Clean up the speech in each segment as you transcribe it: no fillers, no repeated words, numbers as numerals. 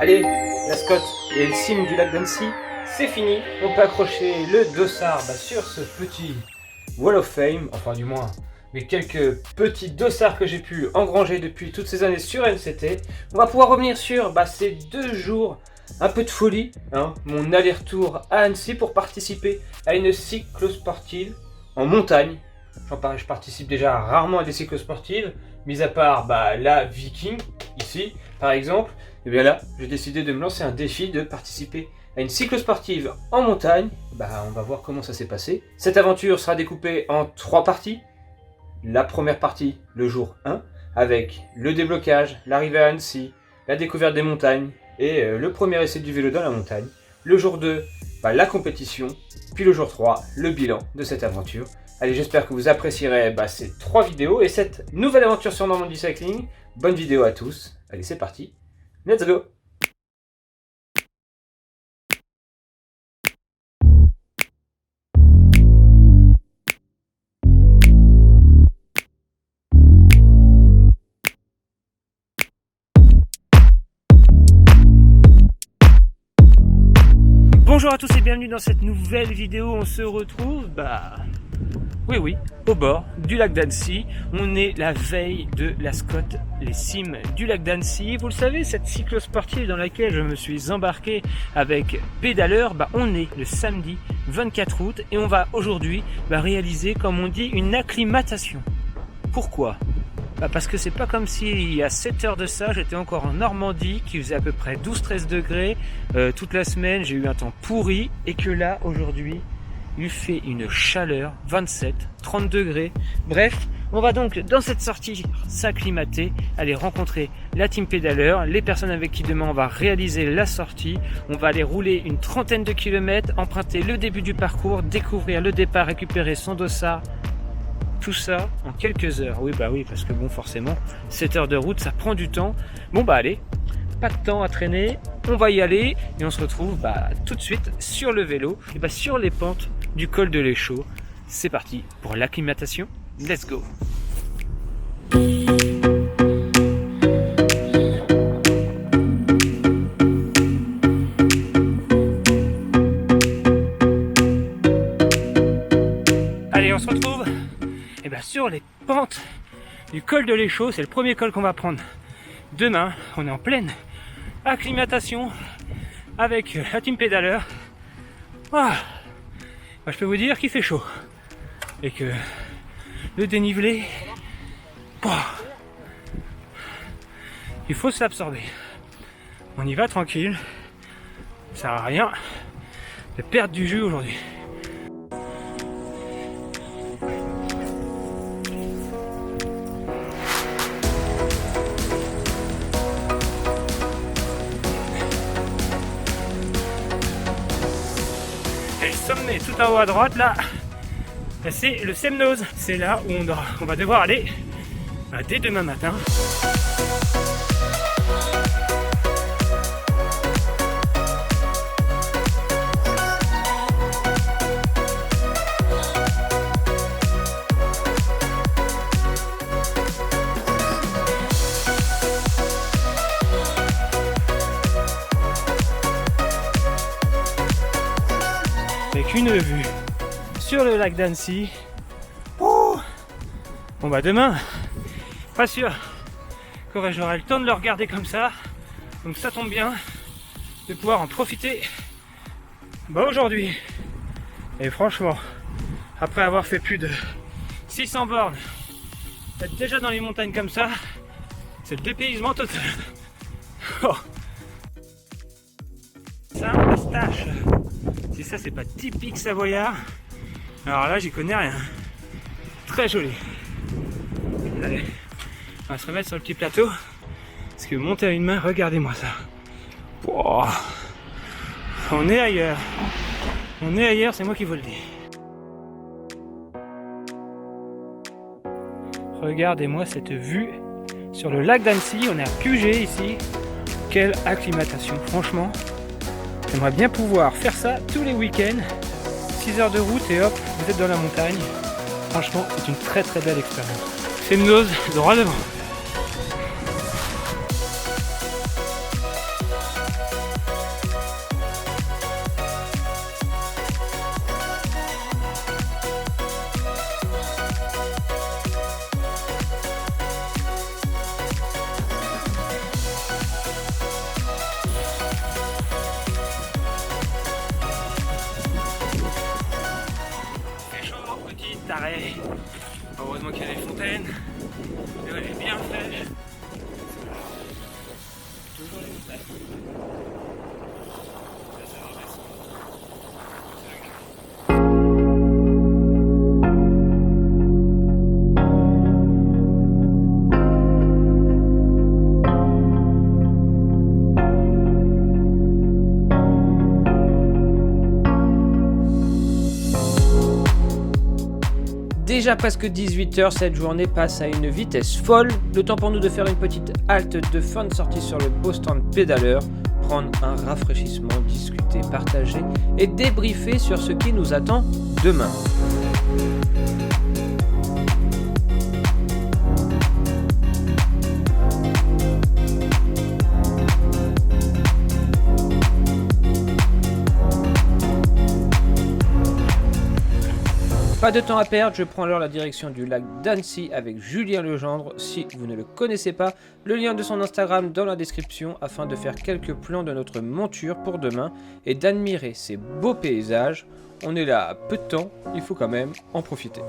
Allez, la Scott et le cime du lac d'Annecy, c'est fini. On peut accrocher le dossard sur ce petit Wall of Fame, enfin du moins les quelques petits dossards que j'ai pu engranger depuis toutes ces années sur NCT. On va pouvoir revenir sur ces 2 jours, un peu de folie, mon aller-retour à Annecy pour participer à une cyclosportive en montagne. Je participe déjà rarement à des cyclosportives, mis à part la Viking, ici par exemple. Et bien là, j'ai décidé de me lancer un défi de participer à une cyclosportive en montagne. On va voir comment ça s'est passé. Cette aventure sera découpée en 3 parties. La première partie, le jour 1, avec le déblocage, l'arrivée à Annecy, la découverte des montagnes et le premier essai du vélo dans la montagne. Le jour 2, la compétition. Puis le jour 3, le bilan de cette aventure. Allez, j'espère que vous apprécierez ces 3 vidéos et cette nouvelle aventure sur Normandie Cycling. Bonne vidéo à tous. Allez, c'est parti. Let's go! Bonjour à tous et bienvenue dans cette nouvelle vidéo. On se retrouve, oui, au bord du lac d'Annecy. On est la veille de la Scott, les cimes du lac d'Annecy. Vous le savez, cette cyclosportive dans laquelle je me suis embarqué avec Pédaleur, on est le samedi 24 août et on va aujourd'hui réaliser, comme on dit, une acclimatation. Pourquoi ? Parce que c'est pas comme si il y a 7 heures de ça, j'étais encore en Normandie, qui faisait à peu près 12-13 degrés toute la semaine, j'ai eu un temps pourri, et que là, aujourd'hui, il fait une chaleur, 27-30 degrés. Bref, on va donc dans cette sortie s'acclimater, aller rencontrer la team pédaleur, les personnes avec qui demain on va réaliser la sortie. On va aller rouler une 30aine de kilomètres, emprunter le début du parcours, découvrir le départ, récupérer son dossard. Tout ça en quelques heures. Oui, parce que forcément, 7 heures de route, ça prend du temps. Allez, pas de temps à traîner, on va y aller et on se retrouve tout de suite sur le vélo, et sur les pentes du col de l'Échaud. C'est parti pour l'acclimatation. Let's go! Allez, on se retrouve sur les pentes du col de l'Échaud. C'est le premier col qu'on va prendre demain. On est en pleine acclimatation avec la team pédaleur. Je peux vous dire qu'il fait chaud et que le dénivelé, il faut se l'absorber. On y va tranquille, ça sert à rien de perdre du jus aujourd'hui. Sommet tout en haut à droite là, c'est le Semnoz. C'est là où on va devoir aller dès demain matin. Avec une vue sur le lac d'Annecy. Demain, pas sûr que j'aurai le temps de le regarder comme ça. Donc ça tombe bien de pouvoir en profiter aujourd'hui. Et franchement, après avoir fait plus de 600 bornes, être déjà dans les montagnes comme ça, c'est le dépaysement total. Saint-Eustache. Si ça c'est pas typique savoyard, alors là j'y connais rien. Très joli. Allez, on va se remettre sur le petit plateau, parce que monter à une main, regardez-moi ça. On est ailleurs. On est ailleurs, c'est moi qui vous le dis. Regardez-moi cette vue sur le lac d'Annecy. On est à Puget ici. Quelle acclimatation, franchement. J'aimerais bien pouvoir faire ça tous les week-ends. 6 heures de route et hop, vous êtes dans la montagne. Franchement, c'est une très très belle expérience. Semnoz, droit devant. Petite arrêt. Heureusement qu'il y a des fontaines. L'eau elle est bien fraîche. Toujours les montagnes. Ça va redescendre. Déjà presque 18h, cette journée passe à une vitesse folle. Le temps pour nous de faire une petite halte de fin de sortie sur le beau stand pédaleur, prendre un rafraîchissement, discuter, partager et débriefer sur ce qui nous attend demain. Pas de temps à perdre, je prends alors la direction du lac d'Annecy avec Julien Legendre. Si vous ne le connaissez pas, le lien de son Instagram dans la description afin de faire quelques plans de notre monture pour demain et d'admirer ces beaux paysages. On est là à peu de temps, il faut quand même en profiter.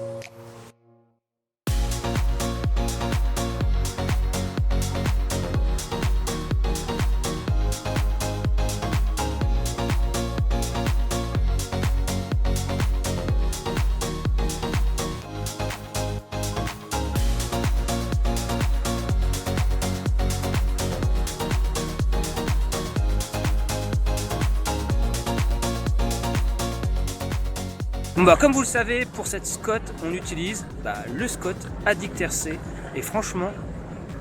Bon bah comme vous le savez, pour cette Scott, on utilise le Scott Addict RC. Et franchement,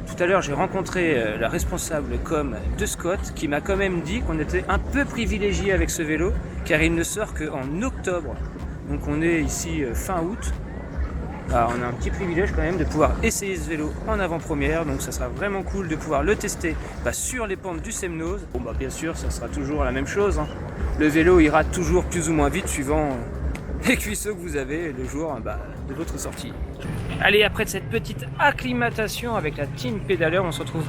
tout à l'heure j'ai rencontré la responsable com de Scott qui m'a quand même dit qu'on était un peu privilégié avec ce vélo car il ne sort qu'en octobre. Donc on est ici fin août. Alors, on a un petit privilège quand même de pouvoir essayer ce vélo en avant-première, donc ça sera vraiment cool de pouvoir le tester sur les pentes du Semnoz. Bon bah bien sûr, ça sera toujours la même chose, hein. Le vélo ira toujours plus ou moins vite suivant les cuisseaux que vous avez le jour de votre sortie. Allez, après cette petite acclimatation avec la team pédaleur, on se retrouve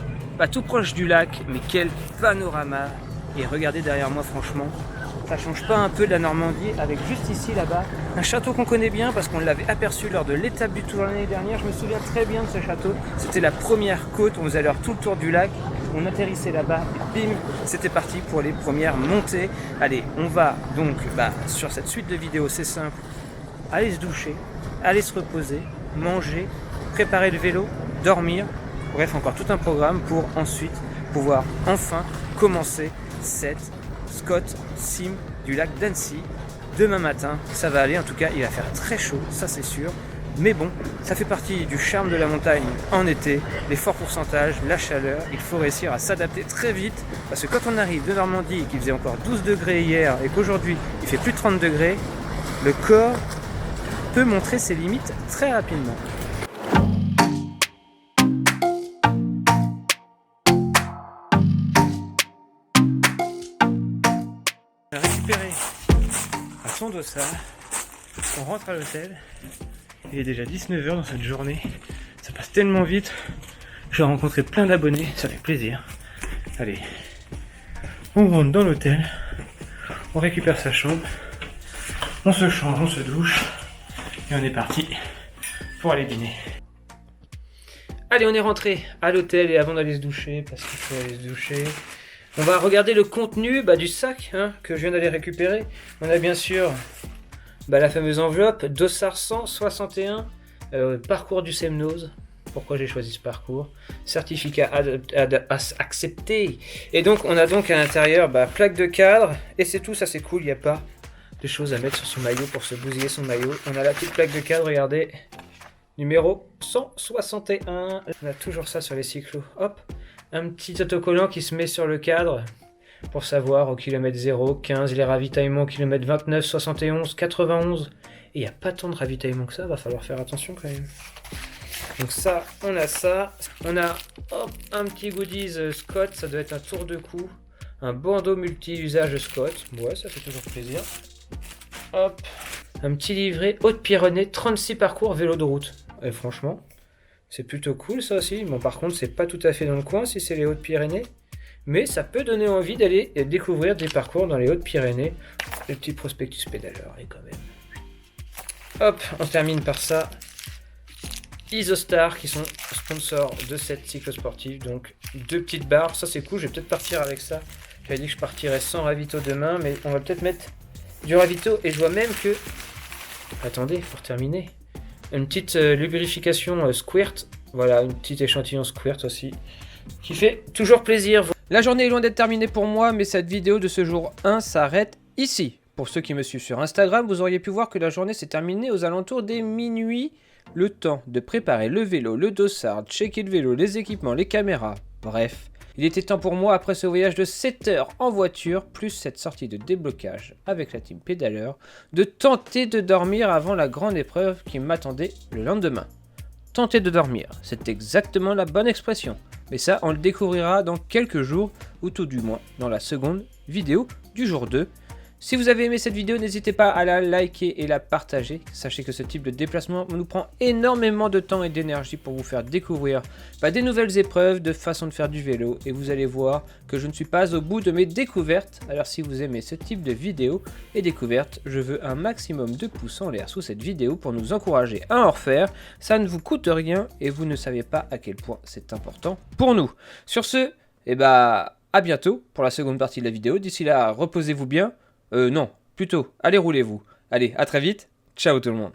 tout proche du lac, mais quel panorama! Et regardez derrière moi, franchement, ça change pas un peu de la Normandie, avec juste ici, là-bas, un château qu'on connaît bien parce qu'on l'avait aperçu lors de l'étape du Tour l'année dernière. Je me souviens très bien de ce château. C'était la première côte, on faisait alors tout le tour du lac, on atterrissait là-bas, et bim, c'était parti pour les premières montées. Allez, on va donc, sur cette suite de vidéos, c'est simple, aller se doucher, aller se reposer, manger, préparer le vélo, dormir, bref, encore tout un programme pour ensuite pouvoir enfin commencer cette Scott Sim du lac d'Annecy. Demain matin, ça va aller, en tout cas il va faire très chaud, ça c'est sûr. Mais bon, ça fait partie du charme de la montagne en été, les forts pourcentages, la chaleur, il faut réussir à s'adapter très vite. Parce que quand on arrive de Normandie, qu'il faisait encore 12 degrés hier et qu'aujourd'hui il fait plus de 30 degrés, le corps peut montrer ses limites très rapidement. On a récupéré à son dossard, on rentre à l'hôtel. Il est déjà 19h dans cette journée, ça passe tellement vite. J'ai rencontré plein d'abonnés, ça fait plaisir. Allez, on rentre dans l'hôtel, on récupère sa chambre, on se change, on se douche et on est parti pour aller dîner. Allez, on est rentré à l'hôtel et avant d'aller se doucher, parce qu'il faut aller se doucher, on va regarder le contenu du sac que je viens d'aller récupérer. On a bien sûr la fameuse enveloppe, dossard 161, parcours du Semnoz. Pourquoi j'ai choisi ce parcours? Certificat accepté. Et donc on a donc à l'intérieur plaque de cadre. Et c'est tout, ça c'est cool, il n'y a pas de choses à mettre sur son maillot pour se bousiller son maillot. On a la petite plaque de cadre, regardez. Numéro 161. On a toujours ça sur les cyclos. Hop, un petit autocollant qui se met sur le cadre pour savoir au kilomètre 0, 15, les ravitaillements au kilomètre 29, 71, 91 Et il n'y a pas tant de ravitaillement que ça, va falloir faire attention quand même. Donc ça, on a ça. On a hop, un petit goodies Scott, ça doit être un tour de cou. Un bandeau multi-usage Scott. Ouais, ça fait toujours plaisir. Hop, un petit livret Haute-Pyrénées, 36 parcours vélo de route. Et franchement, c'est plutôt cool ça aussi. Bon, par contre, c'est pas tout à fait dans le coin si c'est les Hautes-Pyrénées. Mais ça peut donner envie d'aller découvrir des parcours dans les Hautes-Pyrénées. Le petit prospectus pédaleur, et quand même. Hop, on termine par ça. Isostar qui sont sponsors de cette cyclosportive. Donc 2 petites barres, ça c'est cool, je vais peut-être partir avec ça. J'avais dit que je partirais sans ravito demain, mais on va peut-être mettre du ravito. Et je vois même que... Attendez, pour terminer. Une petite lubrification Squirt. Voilà, une petite échantillon Squirt aussi. Qui fait toujours plaisir. La journée est loin d'être terminée pour moi, mais cette vidéo de ce jour 1 s'arrête ici. Pour ceux qui me suivent sur Instagram, vous auriez pu voir que la journée s'est terminée aux alentours des minuit. Le temps de préparer le vélo, le dossard, de checker le vélo, les équipements, les caméras, bref. Il était temps pour moi, après ce voyage de 7 heures en voiture, plus cette sortie de déblocage avec la team pédaleur, de tenter de dormir avant la grande épreuve qui m'attendait le lendemain. Tenter de dormir, c'est exactement la bonne expression. Mais ça, on le découvrira dans quelques jours, ou tout du moins dans la seconde vidéo du jour 2. Si vous avez aimé cette vidéo, n'hésitez pas à la liker et la partager. Sachez que ce type de déplacement nous prend énormément de temps et d'énergie pour vous faire découvrir des nouvelles épreuves, de façon de faire du vélo. Et vous allez voir que je ne suis pas au bout de mes découvertes. Alors si vous aimez ce type de vidéo et découvertes, je veux un maximum de pouces en l'air sous cette vidéo pour nous encourager à en refaire. Ça ne vous coûte rien et vous ne savez pas à quel point c'est important pour nous. Sur ce, à bientôt pour la seconde partie de la vidéo. D'ici là, reposez-vous bien. Non, plutôt, allez roulez-vous. Allez, à très vite. Ciao tout le monde.